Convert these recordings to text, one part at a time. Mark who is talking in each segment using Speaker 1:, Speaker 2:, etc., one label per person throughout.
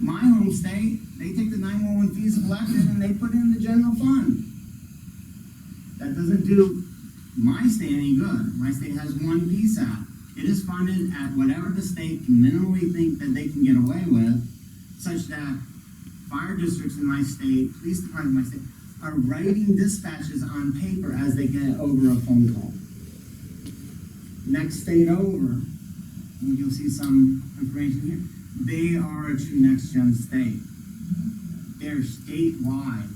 Speaker 1: My home state, they take the 911 fees collected and they put it in the general fund. That doesn't do my state any good. My state has one PSAP. It is funded at whatever the state can minimally think that they can get away with, such that fire districts in my state, police departments in my state, are writing dispatches on paper as they get over a phone call. Next state over, and you'll see some information here, they are a true next-gen state. They're statewide.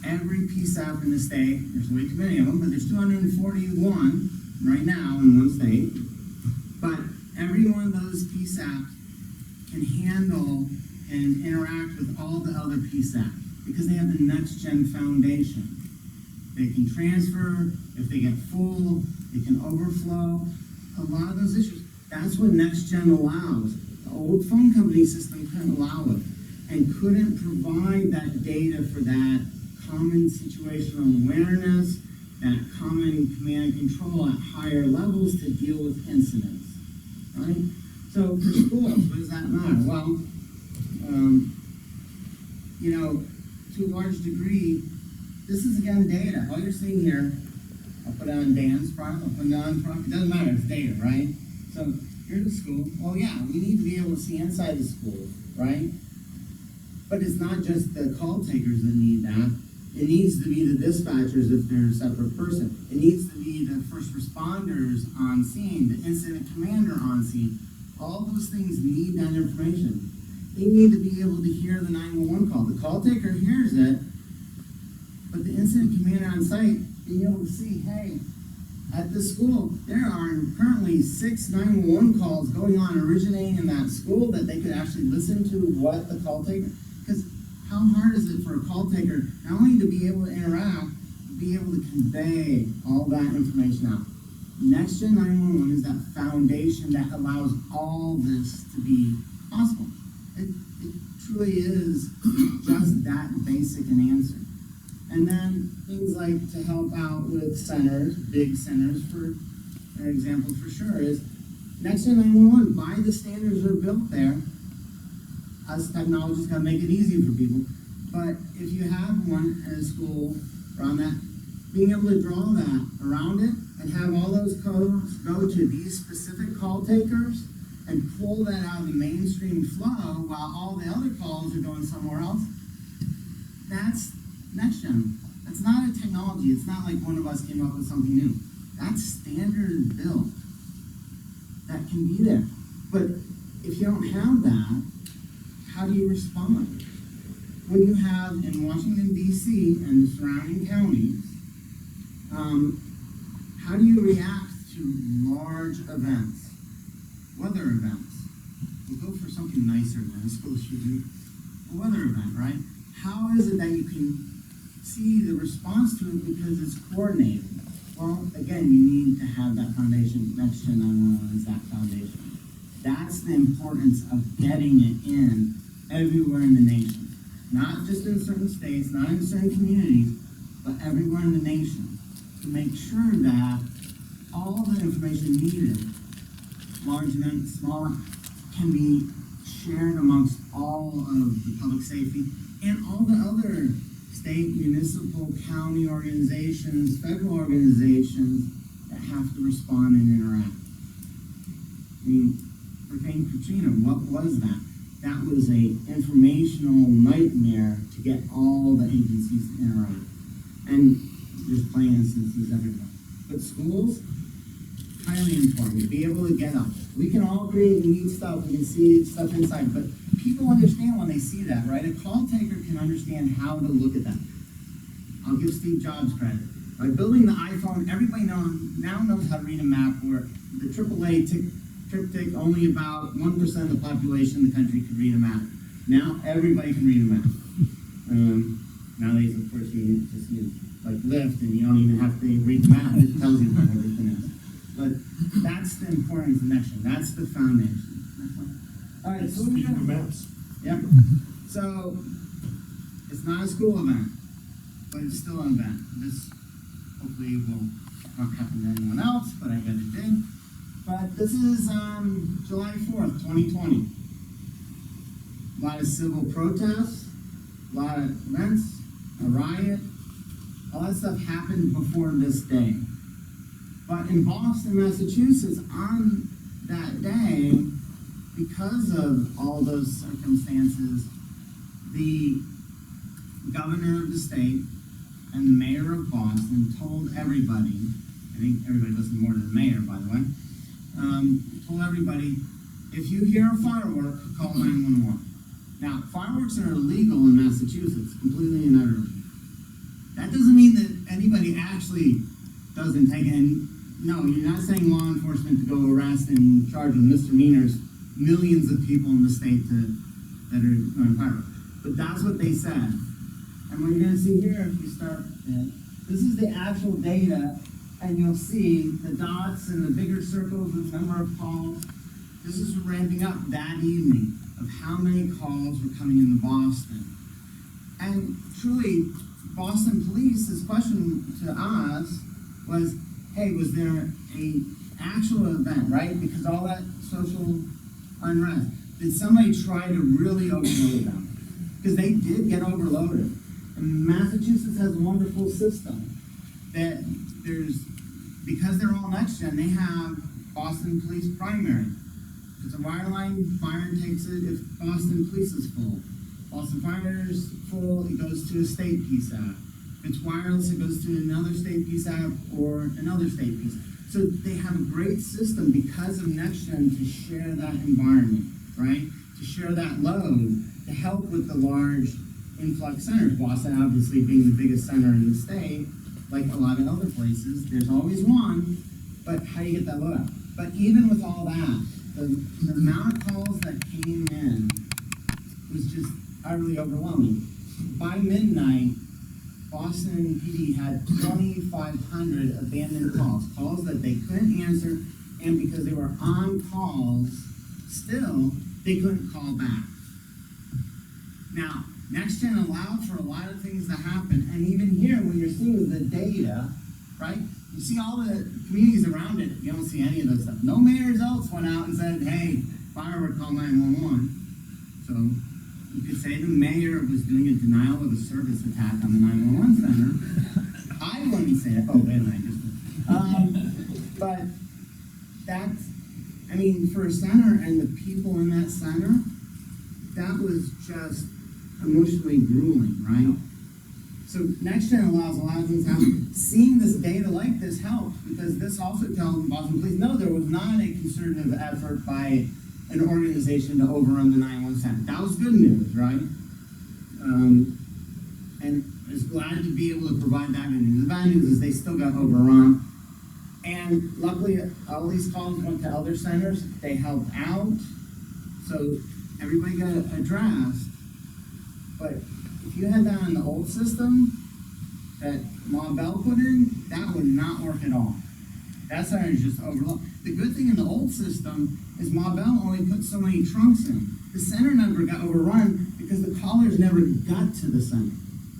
Speaker 1: Every PSAP in the state, there's way too many of them, but there's 241 right now in one state. But every one of those PSAPs can handle and interact with all the other PSAPs because they have the next-gen foundation. They can transfer, if they get full, it can overflow. A lot of those issues, that's what next-gen allows. The old phone company system couldn't allow it and couldn't provide that data for that common situational awareness, that common command and control at higher levels to deal with incidents, right? So for schools, what does that matter? Well, you know, to a large degree, this is again data. All you're seeing here, I'll put it on Dan's product, I'll put it on product, it doesn't matter, it's data, right? So here's the school. Well, yeah, we need to be able to see inside the school, right? But it's not just the call takers that need that. It needs to be the dispatchers if they're a separate person. It needs to be the first responders on scene, the incident commander on scene. All those things need that information. They need to be able to hear the 911 call. The call taker hears it, but the incident commander on site being able to see, hey, at this school, there are currently 6 911 calls going on originating in that school that they could actually listen to what the call taker, because how hard is it for a call taker not only to be able to interact, but be able to convey all that information out? Next Gen 911 is that foundation that allows all this to be possible. It truly is just that basic an answer. And then things like to help out with centers, big centers, for an example for sure, is Next Gen 911, by the standards that are built there, us technologists gotta make it easy for people. But if you have one at a school around that, being able to draw that around it and have all those codes go to these specific call takers and pull that out of the mainstream flow while all the other calls are going somewhere else, that's Next Gen. That's not a technology. It's not like one of us came up with something new. That's standard built. That can be there. But if you don't have that, how do you respond? When you have in Washington, D.C. and the surrounding counties, how do you react to large events? Weather events. We'll go for something nicer than a school shooting. A weather event, right? How is it that you can see the response to it because it's coordinated? Well, again, you need to have that foundation. Next Gen 911 is that foundation. That's the importance of getting it in everywhere in the nation. Not just in certain states, not in certain communities, but everywhere in the nation, to make sure that all the information needed, large and small, can be shared amongst all of the public safety and all the other state, municipal, county organizations, federal organizations that have to respond and interact. I mean, Hurricane Katrina, what was that? That was a informational nightmare to get all the agencies to interact. And there's plenty of instances everywhere. But schools, highly important to be able to get up. We can all create and need stuff, we can see stuff inside, but people understand when they see that, right? A call taker can understand how to look at that. I'll give Steve Jobs credit. By building the iPhone, everybody now knows how to read a map, where the AAA TripTik, only about 1% of the population in the country could read a map. Now everybody can read a map. Nowadays, of course, you just use like Lyft, and you don't even have to read the map. It tells you what everything is. But that's the importance of connection. That's the foundation. All right, so
Speaker 2: speaking of maps.
Speaker 1: Yep. So it's not a school event, but it's still an event. This hopefully will not happen to anyone else, but I bet it did. But this is July 4th, 2020. a lot of civil protests, a lot of events, a riot, all that stuff happened before this day. But in Boston, Massachusetts, on that day, because of all those circumstances, the governor of the state and the mayor of Boston told everybody, I think everybody listened more to the mayor, by the way, told everybody, if you hear a firework, call 911. Now, fireworks are illegal in Massachusetts, completely and utterly. That doesn't mean that anybody actually doesn't take it. And no, you're not saying law enforcement to go arrest and charge with misdemeanors millions of people in the state that are going fireworks. But that's what they said. And what you're going to see here, if you start, this is the actual data, and you'll see the dots and the bigger circles with the number of calls. This is ramping up that evening of how many calls were coming into Boston. And truly, Boston Police's question to us was, hey, was there a actual event, right? Because all that social unrest, did somebody try to really overload them? Because they did get overloaded. And Massachusetts has a wonderful system that because they're all next gen, they have Boston Police primary. If it's a wireline, fire takes it if Boston Police is full. Boston Fire is full, it goes to a state PSAP. If it's wireless, it goes to another state PSAP or another state PSAP. So they have a great system because of NextGen to share that environment, right? To share that load, to help with the large influx centers. Boston obviously being the biggest center in the state, like a lot of other places, there's always one, but how do you get that load out? But even with all that, the amount of calls that came in was just utterly overwhelming. By midnight, Boston PD had 2,500 abandoned calls that they couldn't answer, and because they were on calls, still, they couldn't call back. Now, NextGen allowed for a lot of things to happen, and even here, when you're seeing the data, right, you see all the communities around it, you don't see any of those stuff. No mayors else went out and said, hey, firework, call 911. So, you could say the mayor was doing a denial of a service attack on the 911 center. I wouldn't say it. Oh, wait a minute. But that's, I mean, for a center and the people in that center, that was just emotionally grueling, right? So NextGen allows a lot of things to happen. Seeing this data like this helps because this also tells Boston Police, no, there was not a concerted effort by an organization to overrun the 911 center. That was good news, right? And I was glad to be able to provide that good news. The bad news is they still got overrun. And luckily, all these calls went to other centers. They helped out. So everybody got addressed. But if you had that in the old system that Ma Bell put in, that would not work at all. That center is just overloaded. The good thing in the old system is Ma Bell only put so many trunks in. The center never got overrun because the callers never got to the center.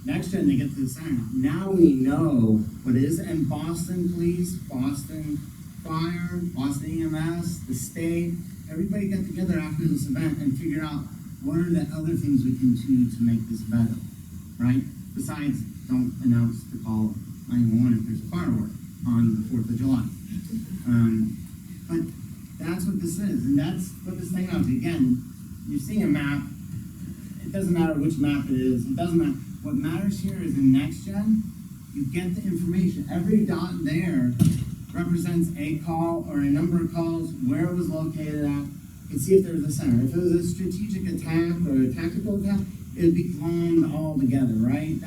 Speaker 1: NextGen, they get to the center. Now we know what it is. And Boston Police, Boston Fire, Boston EMS, the state, everybody got together after this event and figured out what are the other things we can do to make this better, right? Besides, don't announce to call 911 if there's a firework on the 4th of July. But that's what this is, and that's what this thing is. Again, you're seeing a map. It doesn't matter which map it is. It doesn't matter. What matters here is in NextGen, you get the information. Every dot there represents a call or a number of calls, where it was located at, and see if there was a center. If it was a strategic attack or a tactical attack, it would be glommed all together, right?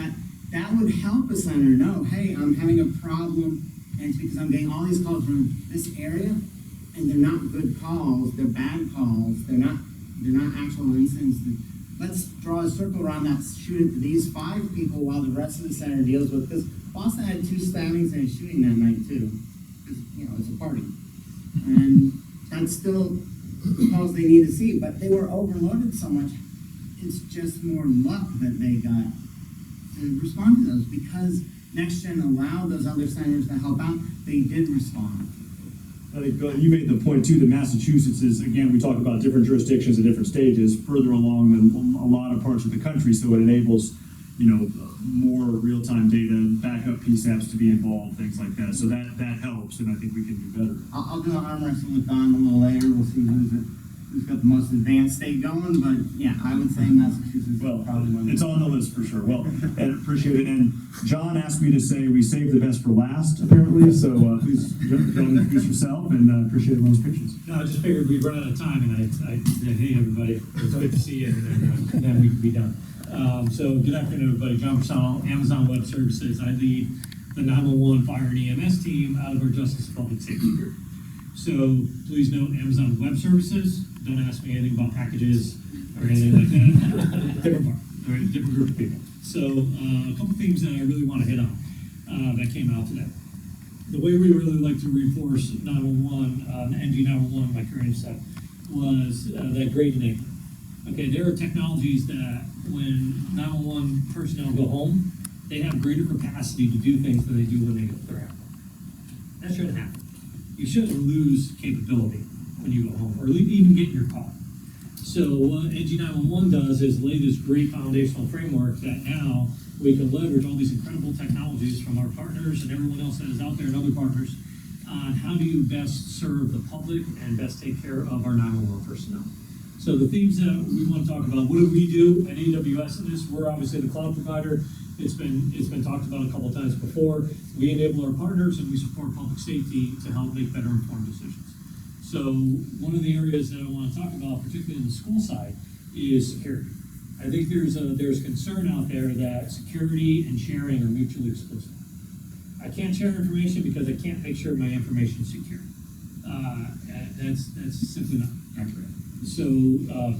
Speaker 1: That would help a center know, hey, I'm having a problem, and it's because I'm getting all these calls from this area, and they're not good calls, they're bad calls, they're not actual incidents. Let's draw a circle around that, shoot it to these 5 people while the rest of the center deals with, because Boston had 2 stabbings and a shooting that night too. Because, you know, it's a party. And that's still calls they need to see, but they were overloaded so much, it's just more luck that they got to respond to those. Because NextGen allowed those other centers to help out, they did respond.
Speaker 2: I think you made the point too that Massachusetts is, again, we talk about different jurisdictions at different stages, further along than a lot of parts of the country, so it enables, more real-time data, backup PSAPs to be involved, things like that. So that helps, and I think we can do better.
Speaker 1: I'll do an arm wrestle with Don a little later. We'll see who's got the most advanced state going, but yeah, I would say Massachusetts is probably one.
Speaker 2: It's on the list for sure. Well, and appreciate it. And John asked me to say we saved the best for last, apparently. So please, John, introduce yourself, and appreciate everyone's patience.
Speaker 3: No, I just figured we'd run out of time, and I said, hey, everybody, it's good to see you, and then we can be done. So good afternoon, everybody. John Persano, Amazon Web Services. I lead the 911 Fire and EMS team out of our Justice and Public Safety group. So please note Amazon Web Services. Don't ask me anything about packages or anything like that. Different part, all right, different group of people. So a couple themes that I really want to hit on that came out today. The way we really like to reinforce 911, NG 911, my career said, was that great enablement. Okay, there are technologies that when 911 personnel go home, they have greater capacity to do things than they do when they get their home. That shouldn't happen. You shouldn't lose capability when you go home, or even get in your car. So what NG 911 does is lay this great foundational framework that now we can leverage all these incredible technologies from our partners and everyone else that is out there and other partners on how do you best serve the public and best take care of our 911 personnel. So the themes that we want to talk about, what do we do at AWS in this? We're obviously the cloud provider. It's been talked about a couple of times before. We enable our partners and we support public safety to help make better informed decisions. So one of the areas that I want to talk about, particularly in the school side, is security. I think there's concern out there that security and sharing are mutually exclusive. I can't share information because I can't make sure my information is secure. That's simply not accurate. So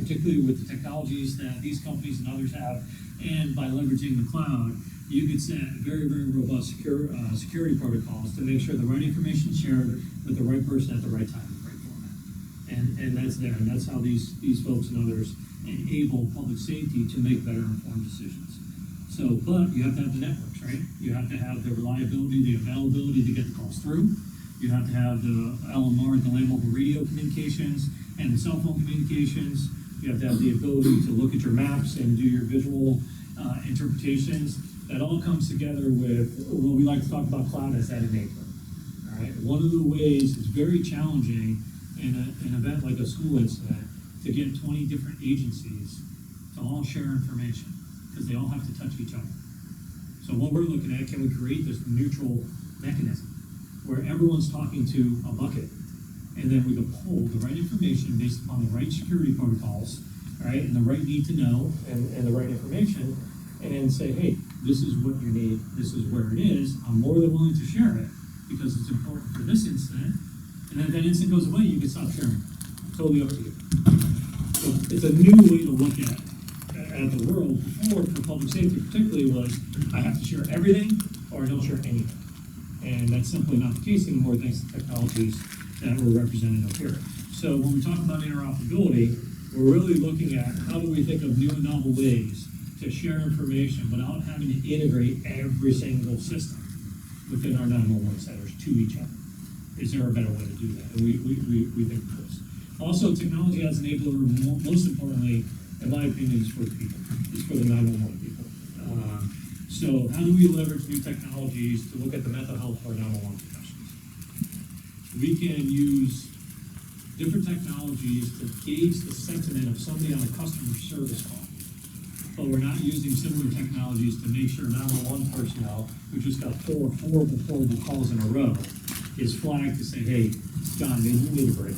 Speaker 3: particularly with the technologies that these companies and others have, and by leveraging the cloud, you can set very, very robust security protocols to make sure the right information is shared with the right person at the right time in the right format. And that's there, and that's how these folks and others enable public safety to make better informed decisions. So, but you have to have the networks, right? You have to have the reliability, the availability to get the calls through. You have to have the LMR, the land mobile radio communications, and the cell phone communications. You have to have the ability to look at your maps and do your visual interpretations. That all comes together with what we like to talk about cloud as that enabler. All right. One of the ways it's very challenging in an event like a school incident to get 20 different agencies to all share information because they all have to touch each other. So what we're looking at, can we create this neutral mechanism where everyone's talking to a bucket, and then we can pull the right information based upon the right security protocols, all right, and the right need to know and the right information, and say, hey, this is what you need, this is where it is, I'm more than willing to share it because it's important for this incident, and then if that incident goes away, you can stop sharing. Totally up to you. So it's a new way to look at the world. Before, for public safety particularly, was I have to share everything or I don't share anything. And that's simply not the case anymore thanks to technologies that we're representing up here. So when we talk about interoperability, we're really looking at how do we think of new and novel ways to share information without having to integrate every single system within our 911 centers to each other. Is there a better way to do that? And we think of this. Also, technology as an enabler, most importantly, in my opinion, is for the people. It's for the 911 people. So how do we leverage new technologies to look at the mental health of our 911 professionals? We can use different technologies to gauge the sentiment of somebody on a customer service call. But we're not using similar technologies to make sure 911 personnel who just got four horrible calls in a row is flagged to say, hey, John, maybe we need a break.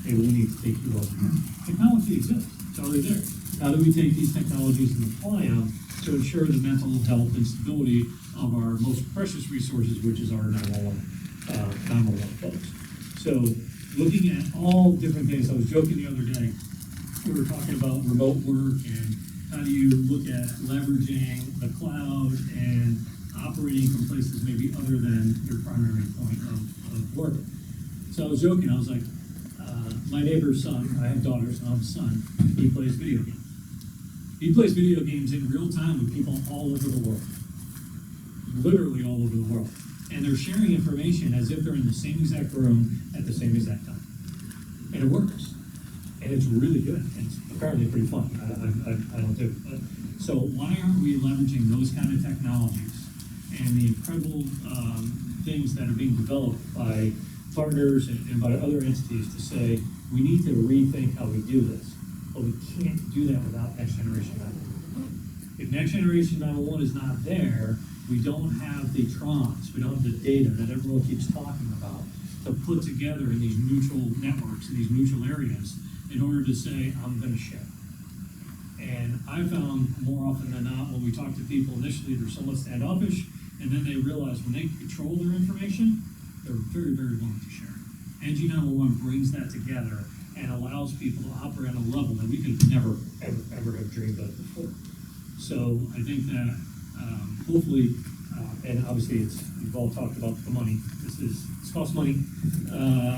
Speaker 3: Maybe we need to take you over. Technology exists. It's already there. How do we take these technologies and apply them to ensure the mental health and stability of our most precious resources, which is our 911 folks? So looking at all different things, I was joking the other day, we were talking about remote work and how do you look at leveraging the cloud and operating from places maybe other than your primary point of work. So I was joking, I was like, my neighbor's son, I have daughters, and I have a son, he plays video games. He plays video games in real time with people all over the world. Literally all over the world. and they're sharing information as if they're in the same exact room at the same exact time. And it works. And it's really good. It's apparently pretty fun. I don't do it. So why aren't we leveraging those kind of technologies and the incredible things that are being developed by partners and by other entities to say, we need to rethink how we do this, but we can't do that without Next Generation 911. If Next Generation 911 is not there, we don't have the trons, we don't have the data that everyone keeps talking about to put together in these neutral networks, in these neutral areas, in order to say, I'm gonna share. And I found more often than not, when we talk to people initially, they're somewhat standoffish, and then they realize when they control their information, they're very, very willing to share. NG911 brings that together and allows people to operate on a level that we could never, ever have dreamed of before. So I think that hopefully, and obviously you've all talked about the money, it's cost money.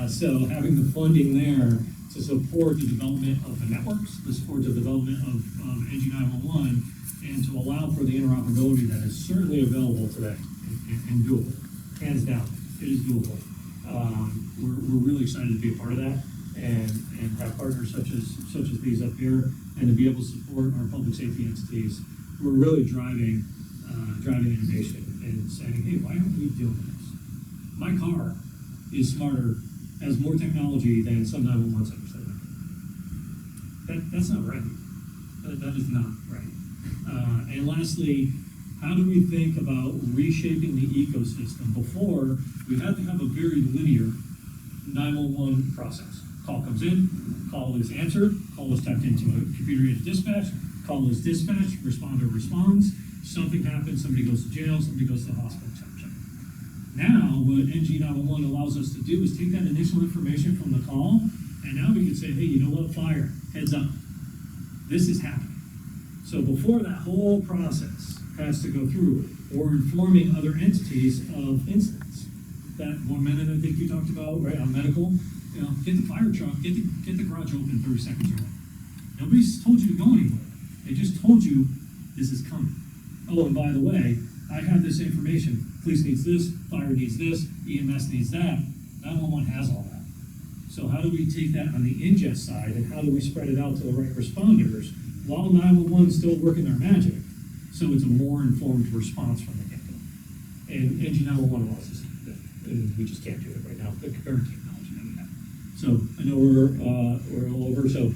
Speaker 3: So having the funding there to support the development of the networks, to support the development of NG911, and to allow for the interoperability that is certainly available today and doable, hands down, it is doable. We're really excited to be a part of that and have partners such as these up here, and to be able to support our public safety entities. We're really driving innovation and saying, hey, why aren't we doing this? My car is smarter, has more technology than some 911 centers. That's not right. That is not right. And lastly, how do we think about reshaping the ecosystem? Before, we had to have a very linear 911 process. Call comes in, call is answered, call is tapped into a computer-aided dispatch, call is dispatched, responder responds, something happens, somebody goes to jail, somebody goes to the hospital, etc. Now, what NG911 allows us to do is take that initial information from the call, and now we can say, hey, you know what, fire, heads up, this is happening. So before that whole process has to go through, or informing other entities of incidents. That 1 minute I think you talked about, right, on medical, you know, get the fire truck, get the garage open 30 seconds away. Nobody's told you to go anywhere. They just told you this is coming. Oh, and by the way, I have this information. Police needs this, fire needs this, EMS needs that. 911 has all that. So how do we take that on the ingest side, and how do we spread it out to the right responders while 911 is still working their magic? So it's a more informed response from the get-go. And NG911 allows us to do that. And we just can't do it right now with the current technology that we have. So I know we're all over, so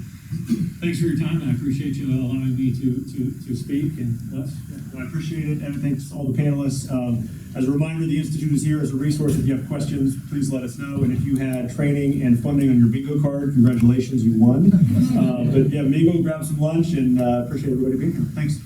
Speaker 3: thanks for your time, and I appreciate you allowing me to speak. And Les?
Speaker 2: Well, I appreciate it, and thanks to all the panelists. As a reminder, the Institute is here as a resource. If you have questions, please let us know. And if you had training and funding on your bingo card, congratulations, you won. But yeah, bingo, grab some lunch, and appreciate everybody being here. Thanks.